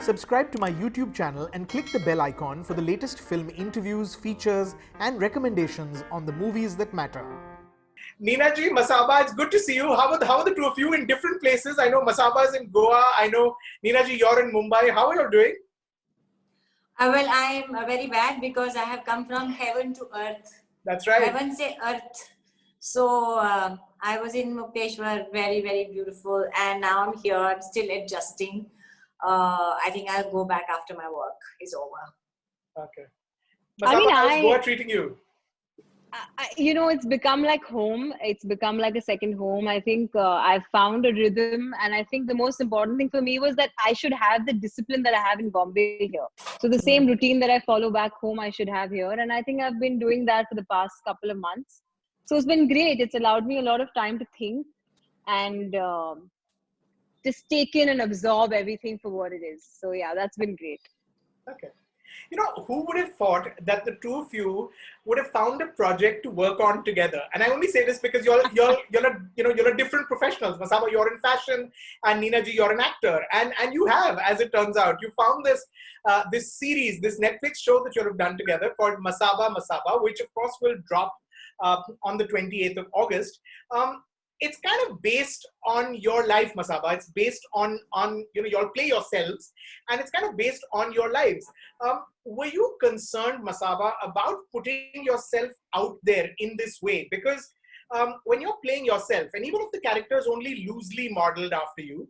Subscribe to my YouTube channel and click the bell icon for the latest film interviews, features, and recommendations on the movies that matter. Neena ji, Masaba, it's good to see you. How are the two of you in different places? I know Masaba is in Goa. I know, Neena ji, you're in Mumbai. How are you doing? Well, I'm very bad because I have come from heaven to earth. That's right. Heaven say earth. So I was in Mukteshwar, very, very beautiful. And now I'm here. I'm still adjusting. I think I'll go back after my work is over. Okay. Masaba, how's Goa treating you? It's become like home. It's become like a second home. I think I've found a rhythm. And I think the most important thing for me was that I should have the discipline that I have in Bombay here. So the same routine that I follow back home, I should have here. And I think I've been doing that for the past couple of months. So it's been great. It's allowed me a lot of time to think and just take in and absorb everything for what it is. So yeah, that's been great. Okay. Who would have thought that the two of you would have found a project to work on together? And I only say this because you're different professionals. Masaba, you're in fashion, and Neena ji, you're an actor. And you have, as it turns out, you found this series, this Netflix show that you have done together called Masaba Masaba, which of course will drop on the 28th of August. It's kind of based on your life, Masaba. It's based on you'll play yourselves, and it's kind of based on your lives. Were you concerned, Masaba, about putting yourself out there in this way? Because when you're playing yourself, and even if the character is only loosely modeled after you,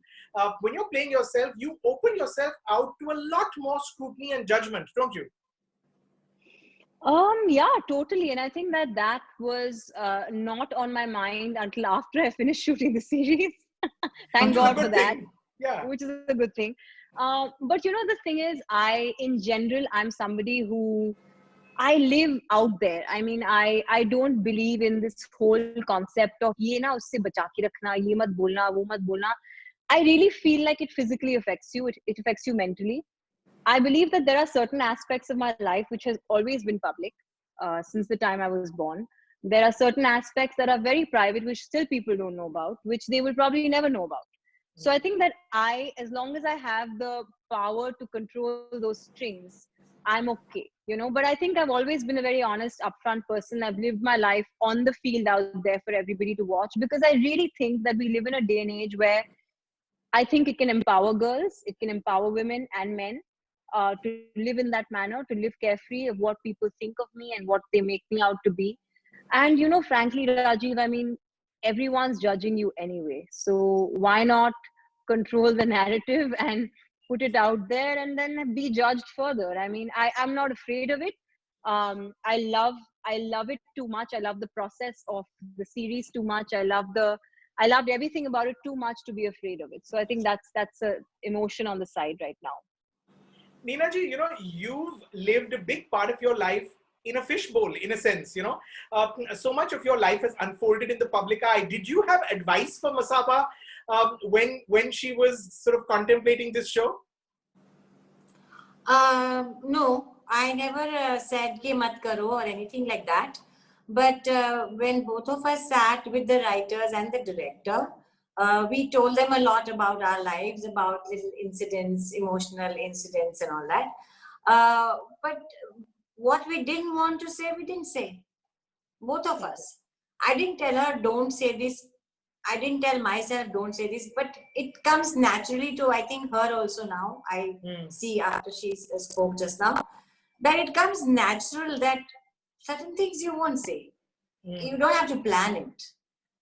when you're playing yourself, you open yourself out to a lot more scrutiny and judgment, don't you? Yeah, totally. And I think that was not on my mind until after I finished shooting the series. Thank God for that. Yeah. Which is a good thing. But the thing is, in general, I'm somebody who, I live out there. I mean, I don't believe in this whole concept of ye na usse bacha ke rakhna, ye mat bolna, wo mat bolna. I really feel like it physically affects you. It affects you mentally. I believe that there are certain aspects of my life which has always been public since the time I was born. There are certain aspects that are very private, which still people don't know about, which they will probably never know about. So I think that as long as I have the power to control those strings, I'm okay, But I think I've always been a very honest, upfront person. I've lived my life on the field out there for everybody to watch, because I really think that we live in a day and age where I think it can empower girls, it can empower women and men. To live in that manner, to live carefree of what people think of me and what they make me out to be. And, frankly, Rajeev, I mean, everyone's judging you anyway. So why not control the narrative and put it out there and then be judged further? I mean, I'm not afraid of it. I love it too much. I love the process of the series too much. I loved everything about it too much to be afraid of it. So I think that's a emotion on the side right now. Neena ji, you've lived a big part of your life in a fishbowl, in a sense, so much of your life has unfolded in the public eye. Did you have advice for Masaba when she was sort of contemplating this show? No, I never said ki mat karo or anything like that. But when both of us sat with the writers and the director, we told them a lot about our lives, about little incidents, emotional incidents and all that. But what we didn't want to say, we didn't say. Both of us. I didn't tell her, don't say this. I didn't tell myself, don't say this. But it comes naturally to, I think, her also now. I see after she spoke just now, that it comes natural that certain things you won't say. You don't have to plan it.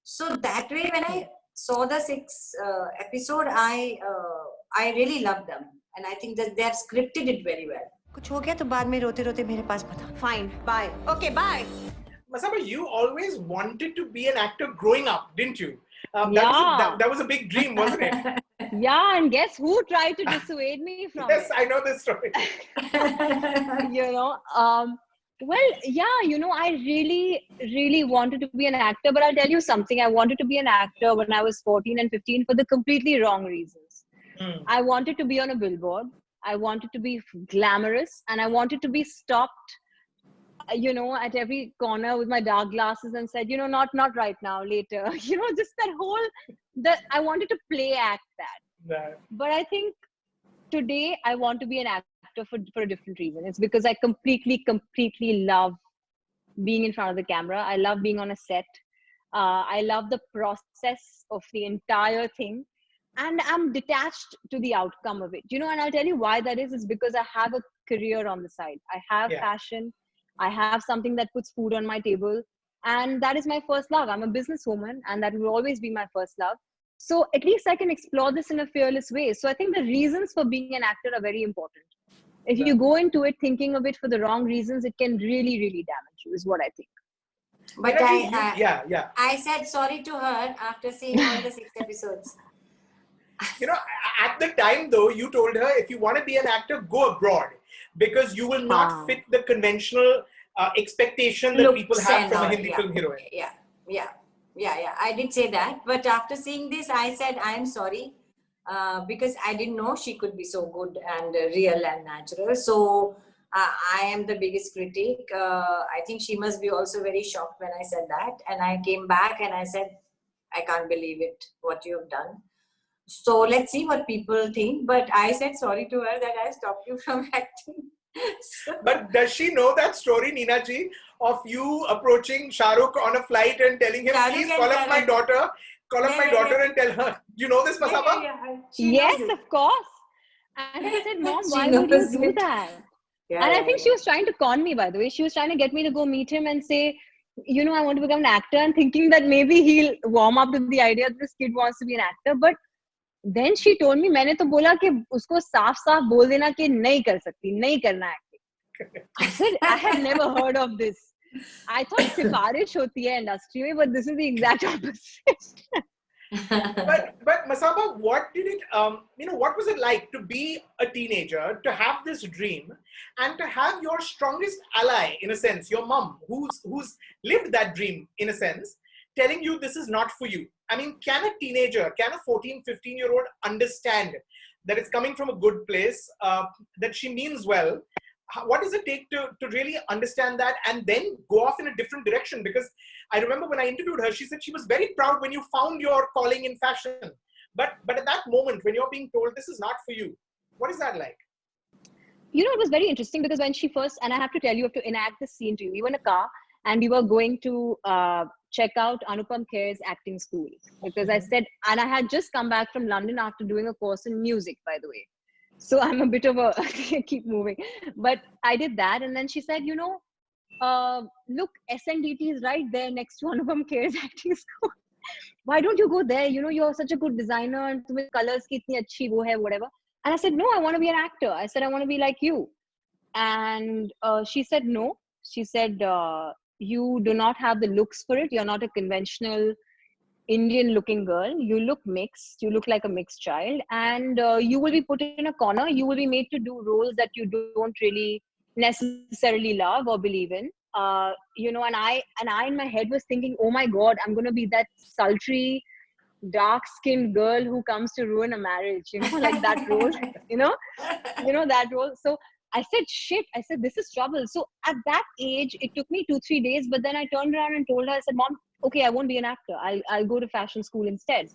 So that way, when I saw the 6 episode, I really loved them, and I think that they have scripted it very well. कुछ हो गया तो बाद में रोते-रोते मेरे पास बता. Fine, bye. Okay, bye. Masaba, you always wanted to be an actor growing up, didn't you? That was a big dream, wasn't it? Yeah, and guess who tried to dissuade me from it? Yes, I know this story. Well, yeah, I really, really wanted to be an actor, but I'll tell you something. I wanted to be an actor when I was 14 and 15 for the completely wrong reasons. I wanted to be on a billboard. I wanted to be glamorous, and I wanted to be stopped, at every corner with my dark glasses and said, not right now, later. Just that whole, I wanted to play act that. Right. But I think today I want to be an actor for a different reason. It's because I completely love being in front of the camera. I love being on a set. I love the process of the entire thing. And I'm detached to the outcome of it. You know, and I'll tell you why that is. It's because I have a career on the side. I have Yeah. passion. I have something that puts food on my table. And that is my first love. I'm a businesswoman, and that will always be my first love. So at least I can explore this in a fearless way. So I think the reasons for being an actor are very important. If you go into it thinking of it for the wrong reasons, it can really, really damage you, is what I think. But Yeah. I said sorry to her after seeing all the 6 episodes. You know, at the time though, you told her if you want to be an actor, go abroad because you will not fit the conventional expectation that people have from a Hindi film heroine. Yeah. I did say that, but after seeing this, I said I am sorry because I didn't know she could be so good and real and natural. So I am the biggest critic. I think she must be also very shocked when I said that, and I came back and I said, I can't believe it, what you have done. So let's see what people think. But I said sorry to her that I stopped you from acting. But does she know that story, Neena ji, of you approaching Shahrukh on a flight and telling him, please call up my daughter, and tell her, you know this, Masaba? Yes, of course. And I said, Mom, why would you do that? And I think she was trying to con me, by the way. She was trying to get me to go meet him and say, you know, I want to become an actor, and thinking that maybe he'll warm up to the idea that this kid wants to be an actor. But then she told me, मैंने तो बोला कि उसको साफ-साफ बोल देना कि नहीं कर सकती, नहीं करना acting. I said, I had never heard of this. I thought सिफारिश होती है industry में, but this is the exact opposite. but Masaba, what did it what was it like to be a teenager, to have this dream, and to have your strongest ally, in a sense, your mom, who's lived that dream, in a sense, telling you this is not for you? I mean, can a teenager, can a 14, 15-year-old understand that it's coming from a good place, that she means well? What does it take to really understand that and then go off in a different direction? Because I remember when I interviewed her, she said she was very proud when you found your calling in fashion. But at that moment, when you're being told this is not for you, what is that like? You know, it was very interesting because when she first, and I have to tell you, I have to enact this scene to you. We were in a car and we were going to check out Anupam Kher's acting school because I said, and I had just come back from London after doing a course in music, by the way. So I'm a bit of a, keep moving. But I did that. And then she said, you know, look, SNDT is right there next to Anupam Kher's acting school. Why don't you go there? You know, you're such a good designer and tumhe colors ki itni achhi wo hai, whatever. And I said, no, I want to be an actor. I said, I want to be like you. And she said, no. She said, you do not have the looks for it. You're not a conventional Indian looking girl. You look mixed. You look like a mixed child. And you will be put in a corner. You will be made to do roles that you don't really necessarily love or believe in. You know, and I in my head was thinking, oh my God, I'm going to be that sultry, dark-skinned girl who comes to ruin a marriage, you know, like that role, you know that role. So I said, shit, I said, this is trouble. So at that age, it took me 2-3 days, but then I turned around and told her, I said, Mom, okay, I won't be an actor. I'll go to fashion school instead.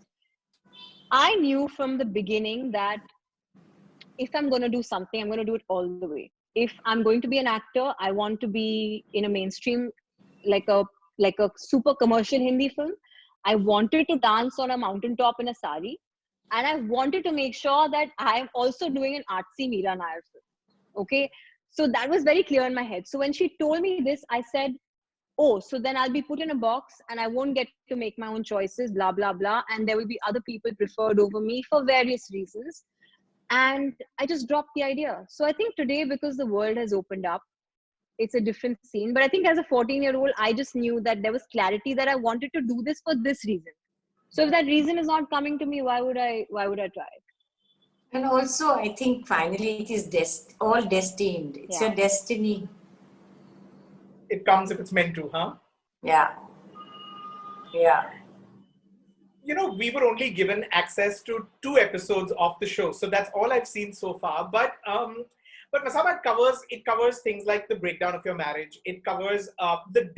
I knew from the beginning that if I'm going to do something, I'm going to do it all the way. If I'm going to be an actor, I want to be in a mainstream, like a super commercial Hindi film. I wanted to dance on a mountaintop in a sari. And I wanted to make sure that I'm also doing an artsy Meera Nair film. Okay. So that was very clear in my head. So when she told me this, I said, oh, so then I'll be put in a box and I won't get to make my own choices, blah, blah, blah. And there will be other people preferred over me for various reasons. And I just dropped the idea. So I think today, because the world has opened up, it's a different scene. But I think as a 14-year-old, I just knew that there was clarity that I wanted to do this for this reason. So if that reason is not coming to me, why would I try? And also, I think finally it is all destined. It's your destiny. It comes if it's meant to, huh? Yeah. You know, we were only given access to 2 episodes of the show, so that's all I've seen so far. But But Masaba, it covers things like the breakdown of your marriage. It covers the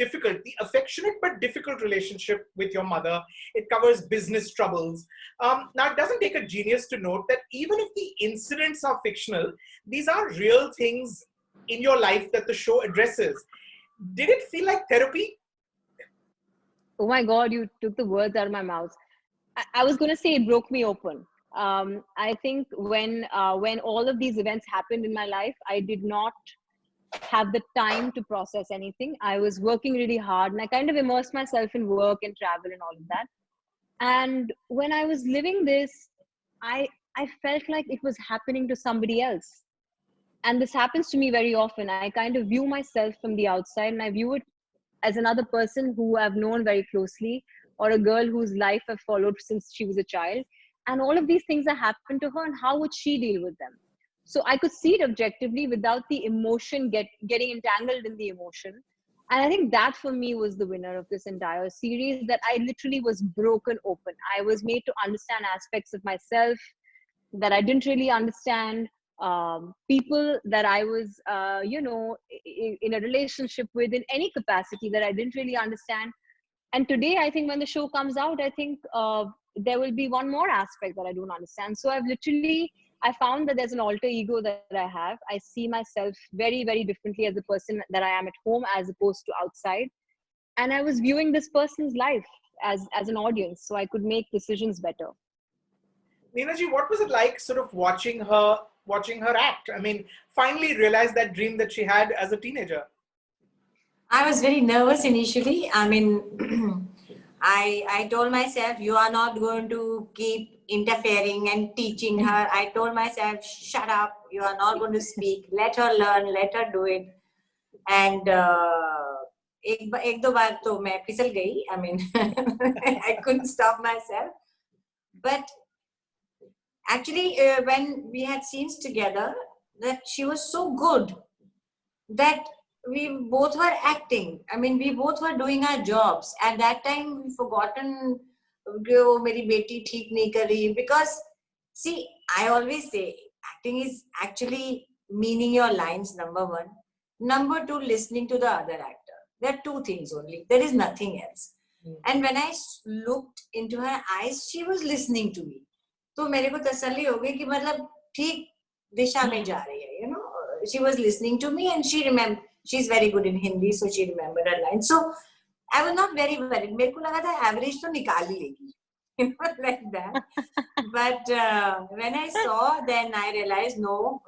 affectionate but difficult relationship with your mother. It covers business troubles. Now, it doesn't take a genius to note that even if the incidents are fictional, these are real things in your life that the show addresses. Did it feel like therapy? Oh my God, you took the words out of my mouth. I was going to say it broke me open. I think when all of these events happened in my life, I did not have the time to process anything. I was working really hard, and I kind of immersed myself in work and travel and all of that. And when I was living this, I I felt like it was happening to somebody else. And this happens to me very often. I kind of view myself from the outside, and I view it as another person who I've known very closely, or a girl whose life I've followed since she was a child. And all of these things that happened to her, and how would she deal with them? So I could see it objectively without the emotion getting entangled in the emotion. And I think that for me was the winner of this entire series, that I literally was broken open. I was made to understand aspects of myself that I didn't really understand, people that I was, in a relationship with in any capacity that I didn't really understand. And today, I think when the show comes out, I think there will be one more aspect that I don't understand. So I found that there's an alter ego that I have. I see myself very, very differently as a person that I am at home as opposed to outside. And I was viewing this person's life as an audience, so I could make decisions better. Neena ji, what was it like sort of watching her act? I mean, finally realize that dream that she had as a teenager. I was very nervous initially. I mean, I told myself, you are not going to keep interfering and teaching her. I told myself, shut up, you are not going to speak. Let her learn, let her do it. And एक दो बार तो मैं फिसल गई. I mean, I couldn't stop myself. But actually, when we had scenes together, that she was so good that we both were acting. I mean, we both were doing our jobs. At that time, we forgotten, "Oh, मेरी बेटी ठीक नहीं कर रही." Because, see, I always say, acting is actually meaning your lines, number one. Number two, listening to the other actor. There are two things only. There is nothing else. And when I looked into her eyes, she was listening to me. तो मेरे को तसल्ली हो गई कि मतलब ठीक दिशा में जा रही है, you know. She was listening to me, and she remembered. She's very good in Hindi, so she remembered her lines. So I was not very worried. मेरे को लगा था average तो निकाल ही लेगी, you know, like that. But when I saw, then I realized no,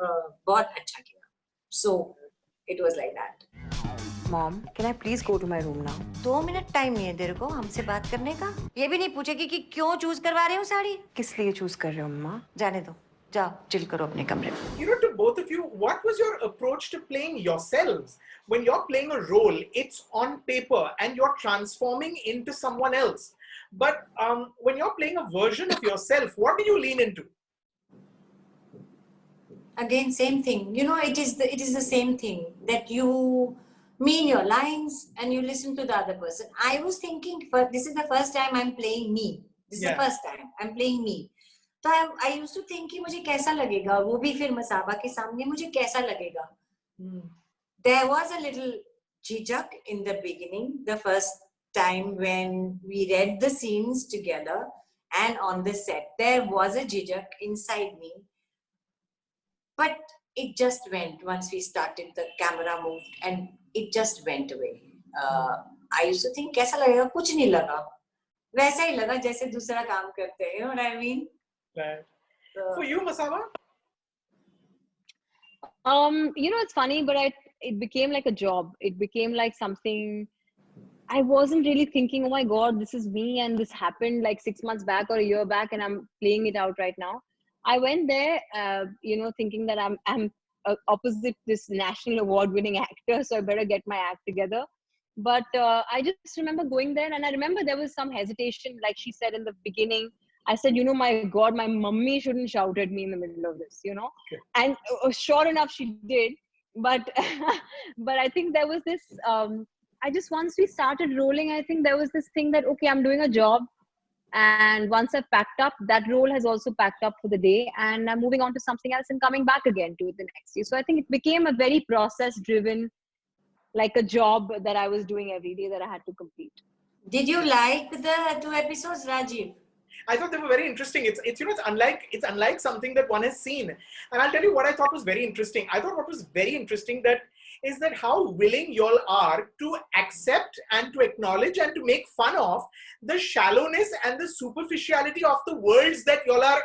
बहुत अच्छा किया. So it was like that. Mom, can I please go to my room now? 2 minute time नहीं है तेरे को हमसे बात करने का? ये भी नहीं पूछेगी कि क्यों चूज करवा रहे हो साड़ी? किस लिए चूज कर रहे हो मम्मा? जाने दो, जाओ चिल करो अपने कमरे में. You know, to both of you, what was your approach to playing yourselves? When you're playing a role, it's on paper and you're transforming into someone else. But when you're playing a version of yourself, what do you lean into? Again, same thing. You know, it is the same thing, that you mean your lines and you listen to the other person. I was thinking, this is the first time I'm playing me. This is the first time I'm playing me. So I used to think कि मुझे कैसा लगेगा, वो भी फिर मसाबा के सामने मुझे कैसा लगेगा. There was a little jijak in the beginning, the first time when we read the scenes together and on the set. There was a jijak inside me. But it just went once we started, the camera moved and it just went away. I used to think कैसा लगेगा, कुछ नहीं लगा, वैसा ही लगा जैसे दूसरा काम करते हैं. You know what I mean? Right. For you, Masaba? It's funny, but it became like a job. It became like something. I wasn't really thinking, oh my God, this is me, and this happened like 6 months back or a year back, and I'm playing it out right now. I went there, thinking that I'm opposite this national award-winning actor, so I better get my act together. But I just remember going there, and I remember there was some hesitation, like she said in the beginning. I said, my God, my mummy shouldn't shout at me in the middle of this, Okay. And sure enough, she did. But but I think there was this. Once we started rolling, I think there was this thing that, okay, I'm doing a job. And once I've packed up, that role has also packed up for the day, and I'm moving on to something else and coming back again to it the next day. So I think it became a very process driven, like a job that I was doing every day that I had to complete. Did you like the 2 episodes, Rajeev? I thought they were very interesting. It's you know it's unlike something that one has seen. And I'll tell you what I thought was very interesting. I thought what was very interesting that is that how willing y'all are to accept and to acknowledge and to make fun of the shallowness and the superficiality of the worlds that y'all are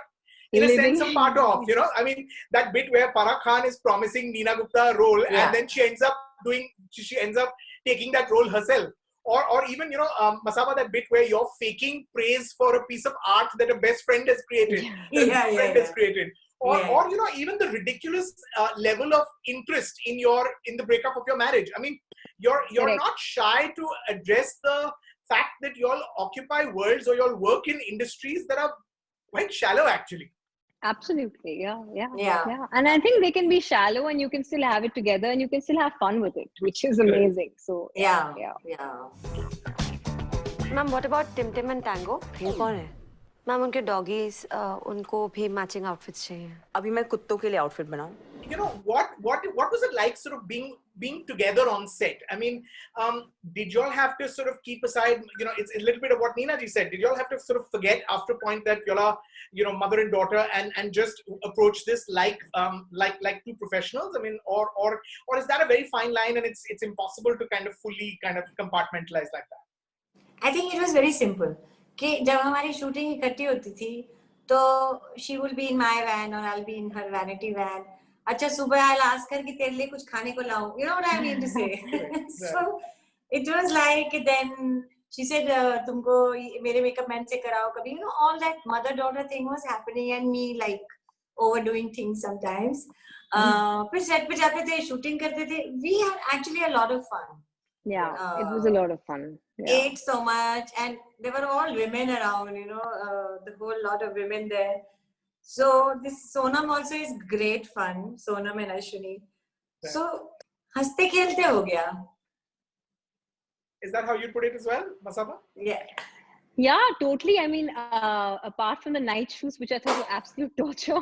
in a sense a part of. You know, I mean that bit where Farah Khan is promising Neena Gupta a role, and then she ends up taking that role herself. Or even, you know, Masaba, that bit where you're faking praise for a piece of art that a best friend has created. Has created. Or, you know, even the ridiculous level of interest in the breakup of your marriage. I mean, you're not shy to address the fact that you all occupy worlds or you all work in industries that are quite shallow, actually. Absolutely. Yeah. And I think they can be shallow and you can still have it together and you can still have fun with it, which is amazing. So yeah. Ma'am, what about Tim Tim and Tango? वो कौन है? Ma'am, उनके doggies, उनको भी matching outfits चाहिए. अभी मैं कुत्तों के लिए outfit बनाऊं. You know, what was it like sort of being together on set? I mean, did y'all have to sort of keep aside, you know, it's a little bit of what Neena ji said. Did y'all have to sort of forget after a point that y'all are, you know, mother and daughter and just approach this like two professionals? I mean, or is that a very fine line and it's impossible to kind of fully kind of compartmentalize like that? I think it was very simple. कि जब हमारी shooting इकट्ठी होती थी, तो she will be in my van or I'll be in her vanity van. अच्छा सुबह I'll ask her कि तेरे लिए कुछ खाने को लाऊं. You know what I mean to say? So it was like then she said तुमको मेरे makeup man से कराओ कभी. You know, all that mother-daughter thing was happening and me like overdoing things sometimes. फिर set पे जाते थे, shooting करते थे. We had actually a lot of fun. Yeah, it was a lot of fun. Yeah. Ate so much, and there were all women around, you know, the whole lot of women there. So this Sonam also is great fun, Sonam and Ashwini. Yeah. So, haste khelte ho gaya. Is that how you put it as well, Masaba? Yeah. Yeah, totally. I mean, apart from the night shoots, which I thought were absolute torture,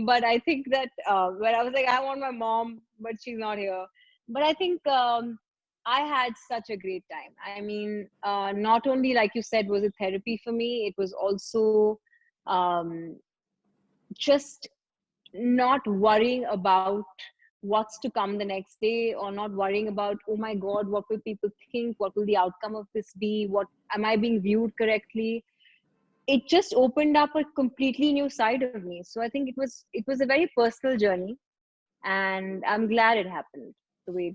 but I think that where I was like, I want my mom, but she's not here. But I think I had such a great time. I mean, not only, like you said, was it therapy for me, it was also just not worrying about what's to come the next day, or not worrying about, oh my God, what will people think? What will the outcome of this be? What am I being viewed correctly? It just opened up a completely new side of me. So I think it was a very personal journey, and I'm glad it happened.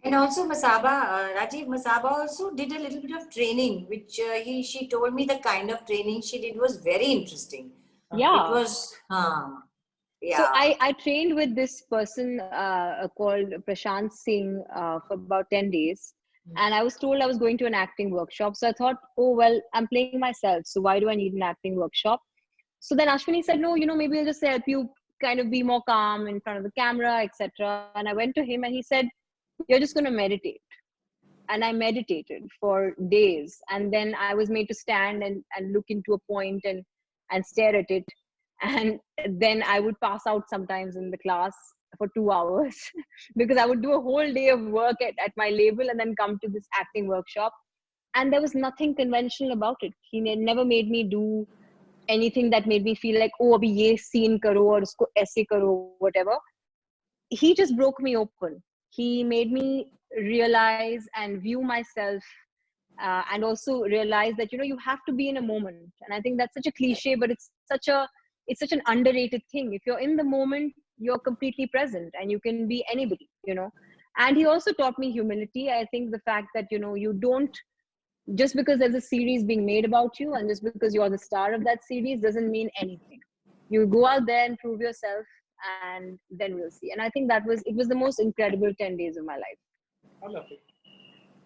And also Masaba, Rajeev, Masaba also did a little bit of training, which she told me the kind of training she did was very interesting. Yeah. It was, yeah. So I trained with this person called Prashant Singh for about 10 days. And I was told I was going to an acting workshop. So I thought, oh, well, I'm playing myself. So why do I need an acting workshop? So then Ashwini said, no, you know, maybe I'll just help you kind of be more calm in front of the camera, etc. And I went to him and he said, you're just going to meditate. And I meditated for days. And then I was made to stand and look into a point and stare at it. And then I would pass out sometimes in the class for 2 hours because I would do a whole day of work at my label and then come to this acting workshop. And there was nothing conventional about it. He never made me do anything that made me feel like, oh, abhi ye scene karo aur usko aise karo, whatever. He just broke me open. He made me realize and view myself and also realize that, you know, you have to be in a moment. And I think that's such a cliche, but it's such an underrated thing. If you're in the moment, you're completely present and you can be anybody, you know. And he also taught me humility. I think the fact that, you know, you don't, just because there's a series being made about you and just because you're the star of that series doesn't mean anything. You go out there and prove yourself, and then we'll see. And I think it was the most incredible 10 days of my life. I love it.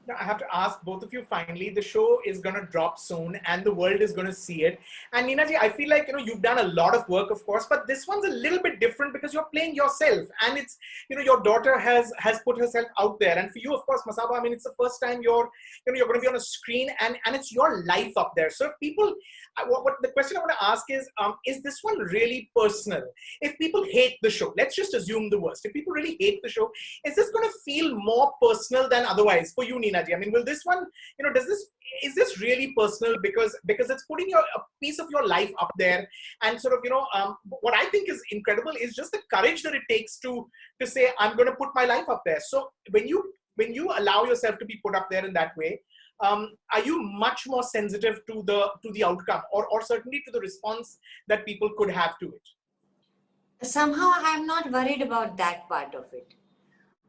Now, I have to ask both of you finally, the show is going to drop soon and the world is going to see it. And Neena ji, I feel like, you've done a lot of work, of course, but this one's a little bit different because you're playing yourself and it's, your daughter has put herself out there. And for you, of course, Masaba, I mean, it's the first time you're going to be on a screen and it's your life up there. So if people, what the question I want to ask is this one really personal? If people hate the show, let's just assume the worst. If people really hate the show, is this going to feel more personal than otherwise for you, Neena ji? I mean, will this one, is this really personal because it's putting a piece of your life up there and sort of, what I think is incredible is just the courage that it takes to say, I'm going to put my life up there. So when you allow yourself to be put up there in that way, are you much more sensitive to the outcome or certainly to the response that people could have to it? Somehow I'm not worried about that part of it.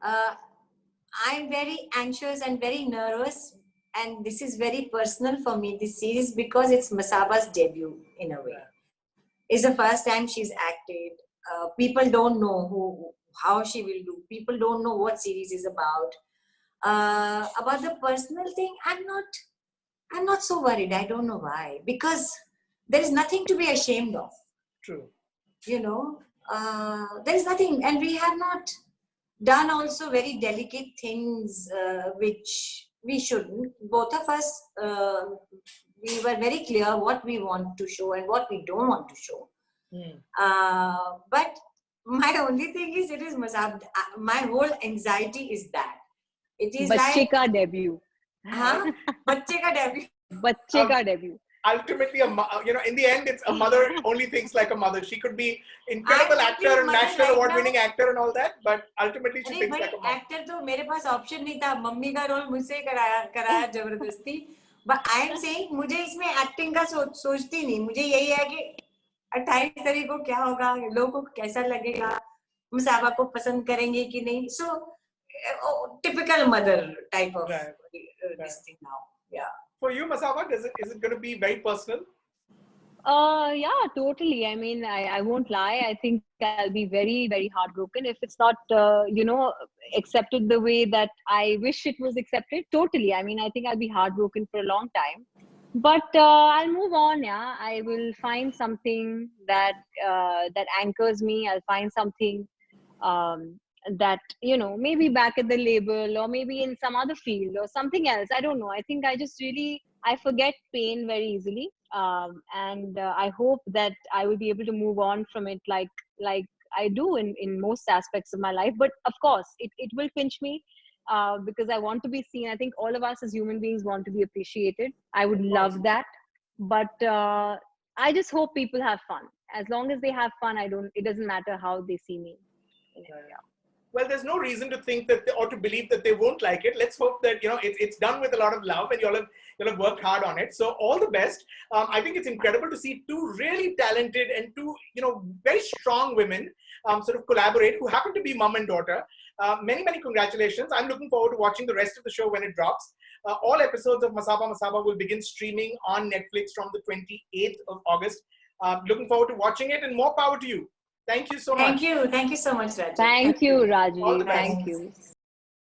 I'm very anxious and very nervous, and this is very personal for me, this series, because it's Masaba's debut in a way. It's the first time she's acted. People don't know how she will do. People don't know what series is about. About the personal thing, I'm not so worried. I don't know why. Because there is nothing to be ashamed of. True. There is nothing, and we have not done also very delicate things which we shouldn't. Both of us, we were very clear what we want to show and what we don't want to show. But my only thing is, it is Masab. My whole anxiety is that. It is Bachche ka debut. Bachche ka debut. Bachche ka debut. Ultimately, in the end, it's a mother only thinks like a mother. She could be incredible actor and national award-winning actor and all that, but ultimately she thinks like a mother. Actor तो मेरे पास option नहीं था. Mummy का role मुझसे कराया जबरदस्ती. But I am saying मुझे इसमें acting का सोचती नहीं. मुझे यही है कि 28 तारीख को क्या होगा, लोगों को कैसा लगेगा, मसाबा को पसंद करेंगे कि नहीं. So typical mother type of this thing now. Yeah. For you, Masaba, is it going to be very personal? Yeah, totally. I mean, I won't lie. I think I'll be very, very heartbroken if it's not, accepted the way that I wish it was accepted. Totally. I mean, I think I'll be heartbroken for a long time. But I'll move on. Yeah, I will find something that anchors me. I'll find something that maybe back at the label or maybe in some other field or something else. I don't know. I think I forget pain very easily, and I hope that I will be able to move on from it like I do in most aspects of my life. But of course it will pinch me because I want to be seen. I think all of us as human beings want to be appreciated. I would love that, but I just hope people have fun. As long as they have fun, it doesn't matter how they see me. Well, there's no reason to think that or to believe that they won't like it. Let's hope that it's done with a lot of love and you'll have worked hard on it. So all the best. I think it's incredible to see two really talented and two very strong women sort of collaborate who happen to be mom and daughter. Many congratulations. I'm looking forward to watching the rest of the show when it drops. All episodes of Masaba Masaba will begin streaming on Netflix from the 28th of August. Looking forward to watching it, and more power to you. Thank you so much. Thank you so much, Rajeev. Thank you, Rajeev. All the best. Thank you.